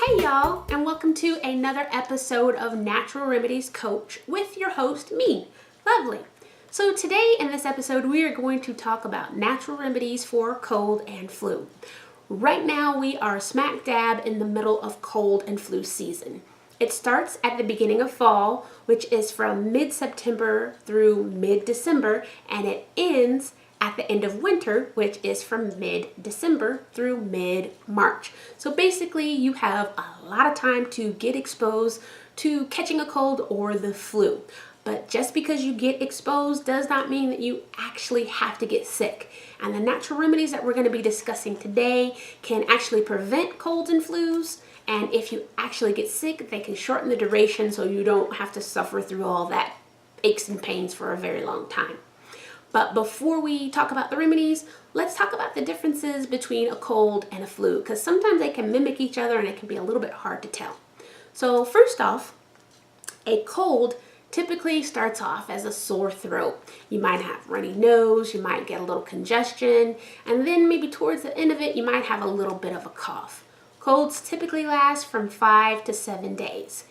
Hey y'all, and welcome to another episode of Natural Remedies Coach with your host, me, Lovely. So today in this episode, we are going to talk about natural remedies for cold and flu. Right now, we are smack dab in the middle of cold and flu season. It starts at the beginning of fall, which is from mid-September through mid-December, and it ends at the end of winter, which is from mid-December through mid-March. So basically, you have a lot of time to get exposed to catching a cold or the flu. But just because you get exposed does not mean that you actually have to get sick. And the natural remedies that we're going to be discussing today can actually prevent colds and flus. And if you actually get sick, they can shorten the duration so you don't have to suffer through all that aches and pains for a very long time. But before we talk about the remedies, let's talk about the differences between a cold and a flu, because sometimes they can mimic each other and it can be a little bit hard to tell. So first off, a cold typically starts off as a sore throat. You might have runny nose, you might get a little congestion, and then maybe towards the end of it, you might have a little bit of a cough. Colds typically last from 5 to 7 days.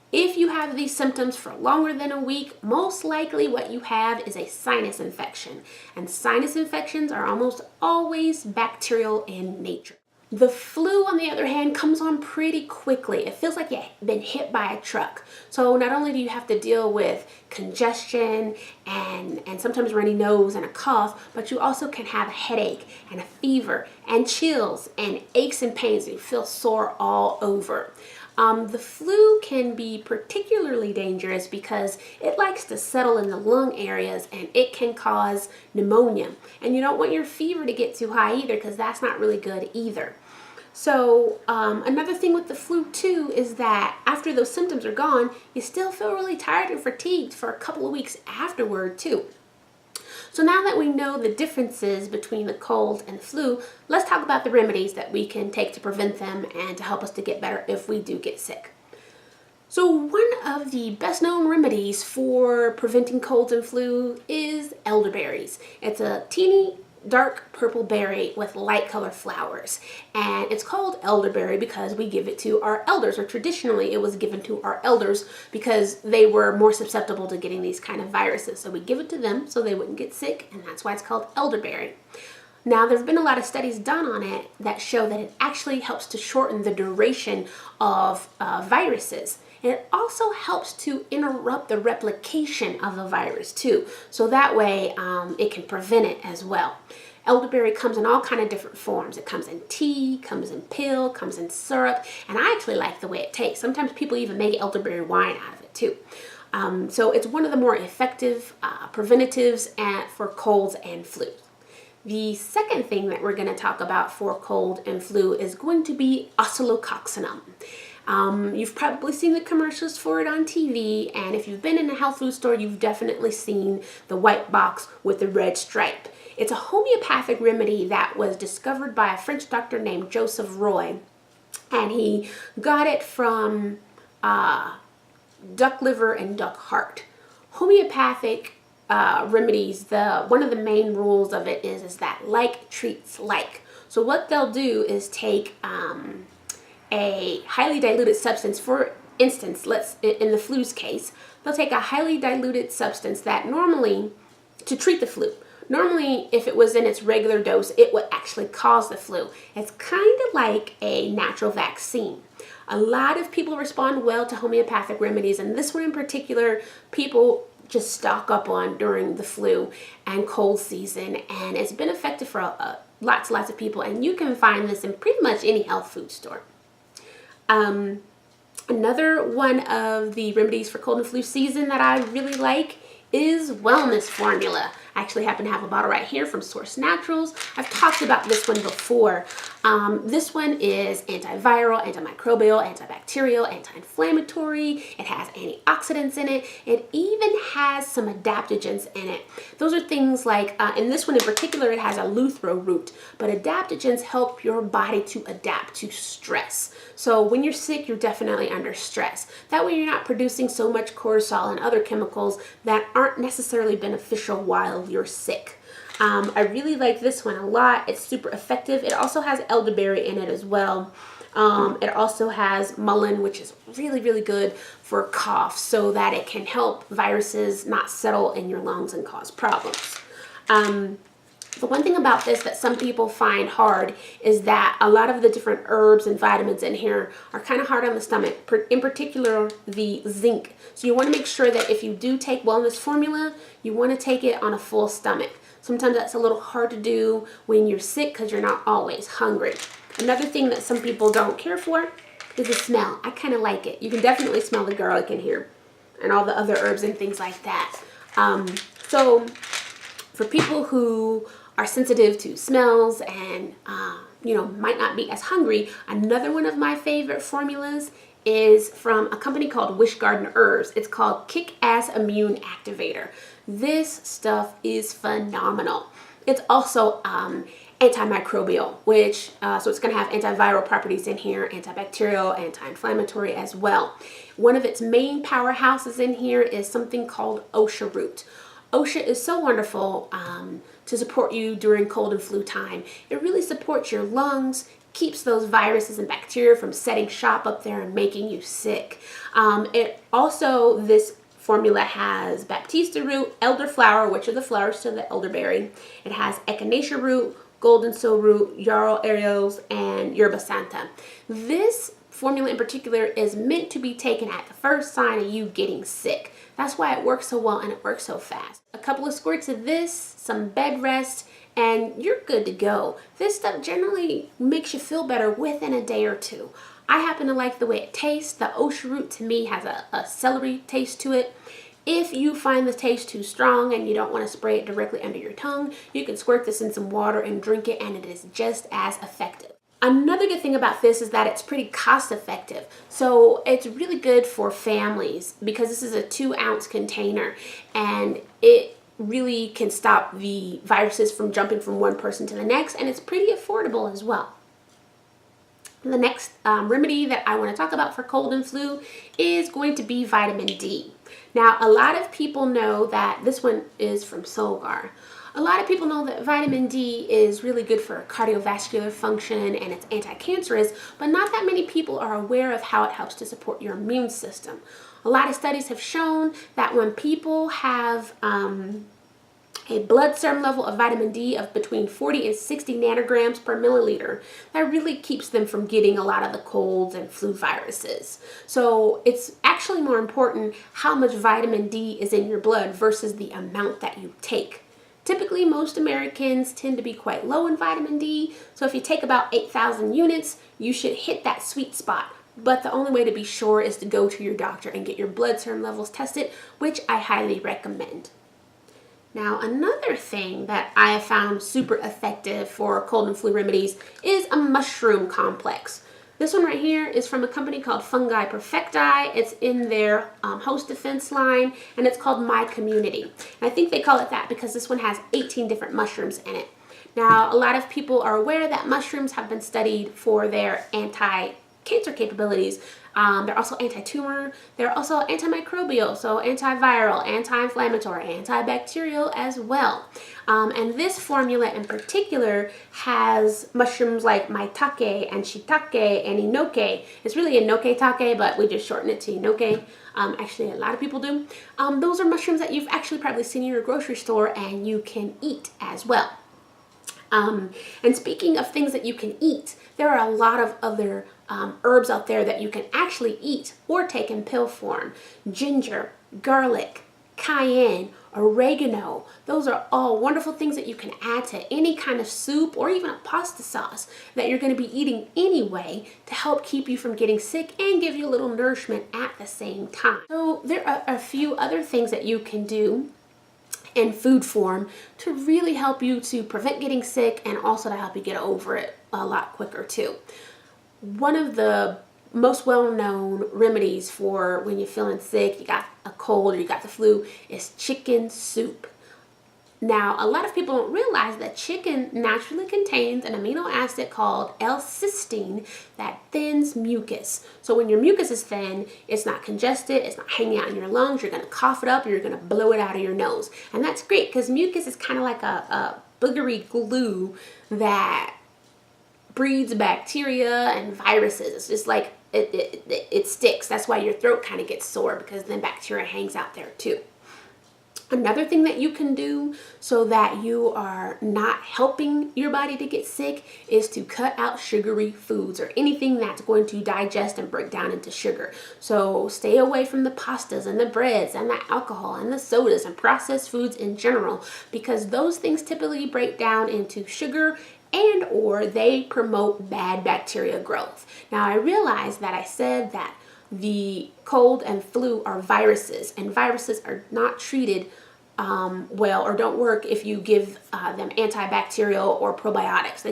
If you have these symptoms for longer than a week, most likely what you have is a sinus infection. And sinus infections are almost always bacterial in nature. The flu, on the other hand, comes on pretty quickly. It feels like you've been hit by a truck. So not only do you have to deal with congestion and sometimes runny nose and a cough, but you also can have a headache and a fever and chills and aches and pains. You feel sore all over. The flu can be particularly dangerous because it likes to settle in the lung areas and it can cause pneumonia. And you don't want your fever to get too high either, because that's not really good either. So another thing with the flu too is that after those symptoms are gone, you still feel really tired and fatigued for a couple of weeks afterward too. So now that we know the differences between the cold and the flu, let's talk about the remedies that we can take to prevent them and to help us to get better if we do get sick. So one of the best known remedies for preventing colds and flu is elderberries. It's a teeny dark purple berry with light colored flowers, and it's called elderberry because we give it to our elders, or traditionally it was given to our elders because they were more susceptible to getting these kind of viruses. So we give it to them so they wouldn't get sick, and that's why it's called elderberry. Now, there have been a lot of studies done on it that show that it actually helps to shorten the duration of viruses. It also helps to interrupt the replication of the virus too, so that way it can prevent it as well. Elderberry comes in all kind of different forms. It comes in tea, comes in pill, comes in syrup, and I actually like the way it tastes. Sometimes people even make elderberry wine out of it too. So it's one of the more effective preventatives for colds and flu. The second thing that we're going to talk about for cold and flu is going to be oscillococcinum. You've probably seen the commercials for it on TV, and if you've been in a health food store, you've definitely seen the white box with the red stripe. It's a homeopathic remedy that was discovered by a French doctor named Joseph Roy, and he got it from duck liver and duck heart. Homeopathic remedies, one of the main rules of it is that like treats like. So what they'll do is take a highly diluted substance. For instance, in the flu's case, they'll take a highly diluted substance that normally, to treat the flu, normally if it was in its regular dose, it would actually cause the flu. It's kind of like a natural vaccine. A lot of people respond well to homeopathic remedies, and this one in particular, people just stock up on during the flu and cold season, and it's been effective for lots of people, and you can find this in pretty much any health food store. Another one of the remedies for cold and flu season that I really like is wellness formula. I actually happen to have a bottle right here from Source Naturals. I've talked about this one before. This one is antiviral, antimicrobial, antibacterial, anti-inflammatory. It has antioxidants in it. It even has some adaptogens in it. Those are things like, in this one in particular, it has eleuthero root, but adaptogens help your body to adapt to stress. So when you're sick, you're definitely under stress. That way you're not producing so much cortisol and other chemicals that aren't necessarily beneficial while you're sick. I really like this one a lot. It's super effective. It also has elderberry in it as well. It also has mullein, which is really, really good for cough so that it can help viruses not settle in your lungs and cause problems. The one thing about this that some people find hard is that a lot of the different herbs and vitamins in here are kind of hard on the stomach, in particular the zinc. So you want to make sure that if you do take wellness formula, you want to take it on a full stomach. Sometimes that's a little hard to do when you're sick because you're not always hungry. Another thing that some people don't care for is the smell. I kind of like it. You can definitely smell the garlic in here and all the other herbs and things like that. So for people who are sensitive to smells and might not be as hungry, another one of my favorite formulas is from a company called Wish Garden Herbs. It's called Kick-Ass Immune Activator. This stuff is phenomenal. It's also antimicrobial, which so it's going to have antiviral properties in here, antibacterial, anti-inflammatory as well. One of its main powerhouses in here is something called OSHA root. OSHA is so wonderful to support you during cold and flu time. It really supports your lungs, keeps those viruses and bacteria from setting shop up there and making you sick. This formula has baptista root, elderflower, which are the flowers to the elderberry. It has echinacea root, golden seal root, yarrow aerials, and yerba santa. This formula in particular is meant to be taken at the first sign of you getting sick. That's why it works so well and it works so fast. A couple of squirts of this, some bed rest, and you're good to go. This stuff generally makes you feel better within a day or two. I happen to like the way it tastes. The OSHA root to me has a celery taste to it. If you find the taste too strong and you don't want to spray it directly under your tongue, you can squirt this in some water and drink it, and it is just as effective. Another good thing about this is that it's pretty cost effective. So it's really good for families because this is a 2-ounce container and it really can stop the viruses from jumping from one person to the next, and it's pretty affordable as well. The next remedy that I want to talk about for cold and flu is going to be vitamin D. Now, a lot of people know that this one is from Solgar. A lot of people know that vitamin D is really good for cardiovascular function and it's anti-cancerous, but not that many people are aware of how it helps to support your immune system. A lot of studies have shown that when people have a blood serum level of vitamin D of between 40 and 60 nanograms per milliliter, that really keeps them from getting a lot of the colds and flu viruses. So it's actually more important how much vitamin D is in your blood versus the amount that you take. Typically, most Americans tend to be quite low in vitamin D, so if you take about 8,000 units, you should hit that sweet spot. But the only way to be sure is to go to your doctor and get your blood serum levels tested, which I highly recommend. Now, another thing that I have found super effective for cold and flu remedies is a mushroom complex. This one right here is from a company called Fungi Perfecti. It's in their host defense line, and it's called My Community. And I think they call it that because this one has 18 different mushrooms in it. Now, a lot of people are aware that mushrooms have been studied for their anti-cancer capabilities. They're also anti-tumor. They're also antimicrobial, so antiviral, anti-inflammatory, antibacterial as well. And this formula in particular has mushrooms like maitake and shiitake and inoke. It's really inoke take, but we just shorten it to inoke. Actually, a lot of people do. Those are mushrooms that you've actually probably seen in your grocery store and you can eat as well. And speaking of things that you can eat, there are a lot of other herbs out there that you can actually eat or take in pill form. Ginger, garlic, cayenne, oregano. Those are all wonderful things that you can add to any kind of soup or even a pasta sauce that you're going to be eating anyway to help keep you from getting sick and give you a little nourishment at the same time. So there are a few other things that you can do in food form to really help you to prevent getting sick and also to help you get over it a lot quicker too. One of the most well-known remedies for when you're feeling sick, you got a cold or you got the flu, is chicken soup. Now, a lot of people don't realize that chicken naturally contains an amino acid called L-cysteine that thins mucus. So when your mucus is thin, it's not congested, it's not hanging out in your lungs, you're going to cough it up, you're going to blow it out of your nose. And that's great because mucus is kind of like a boogery glue that breeds bacteria and viruses. It's just like it sticks. That's why your throat kind of gets sore, because then bacteria hangs out there too. Another thing that you can do so that you are not helping your body to get sick is to cut out sugary foods or anything that's going to digest and break down into sugar. So stay away from the pastas and the breads and the alcohol and the sodas and processed foods in general, because those things typically break down into sugar and or they promote bad bacteria growth. Now, I realize that I said that the cold and flu are viruses, and viruses are not treated well, or don't work if you give them antibacterial or probiotics.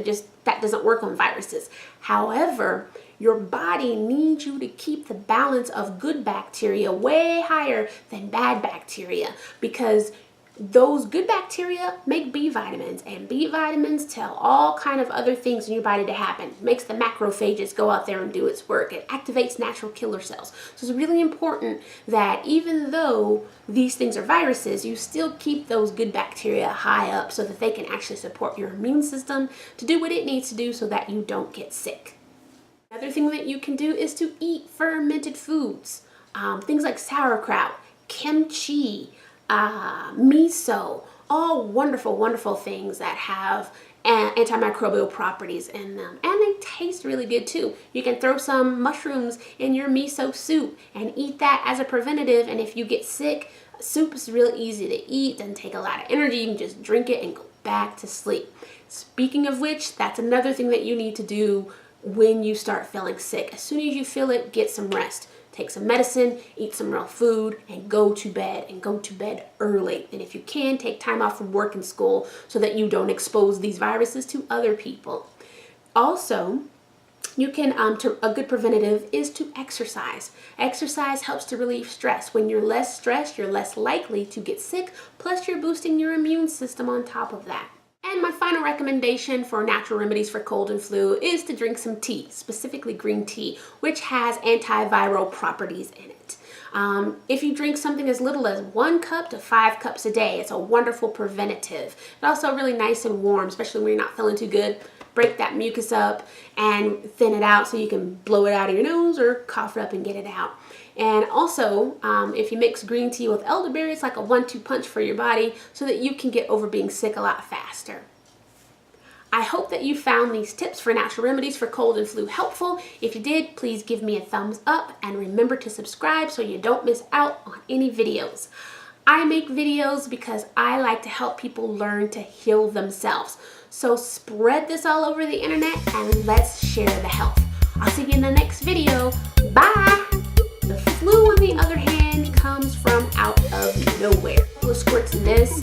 That doesn't work on viruses. However, your body needs you to keep the balance of good bacteria way higher than bad bacteria, because those good bacteria make B vitamins, and B vitamins tell all kind of other things in your body to happen. It makes the macrophages go out there and do its work. It activates natural killer cells. So it's really important that even though these things are viruses, you still keep those good bacteria high up so that they can actually support your immune system to do what it needs to do so that you don't get sick. Another thing that you can do is to eat fermented foods. Things like sauerkraut, kimchi, miso, all wonderful, wonderful things that have antimicrobial properties in them, and they taste really good too. You can throw some mushrooms in your miso soup and eat that as a preventative, and if you get sick, soup is really easy to eat, doesn't take a lot of energy. You can just drink it and go back to sleep. Speaking of which, that's another thing that you need to do when you start feeling sick. As soon as you feel it, get some rest. Take some medicine, eat some real food, and go to bed, and go to bed early. And if you can, take time off from work and school so that you don't expose these viruses to other people. Also, you can, a good preventative is to exercise. Exercise helps to relieve stress. When you're less stressed, you're less likely to get sick, plus you're boosting your immune system on top of that. And my final recommendation for natural remedies for cold and flu is to drink some tea, specifically green tea, which has antiviral properties in it. If you drink something as little as 1 cup to 5 cups a day, it's a wonderful preventative. It's also really nice and warm, especially when you're not feeling too good. Break that mucus up and thin it out so you can blow it out of your nose or cough it up and get it out. And also, if you mix green tea with elderberry, it's like a 1-2 punch for your body so that you can get over being sick a lot faster. I hope that you found these tips for natural remedies for cold and flu helpful. If you did, please give me a thumbs up and remember to subscribe so you don't miss out on any videos. I make videos because I like to help people learn to heal themselves. So spread this all over the internet and let's share the health. I'll see you in the next video. Bye! The flu, on the other hand, comes from out of nowhere. A couple of squirts in this,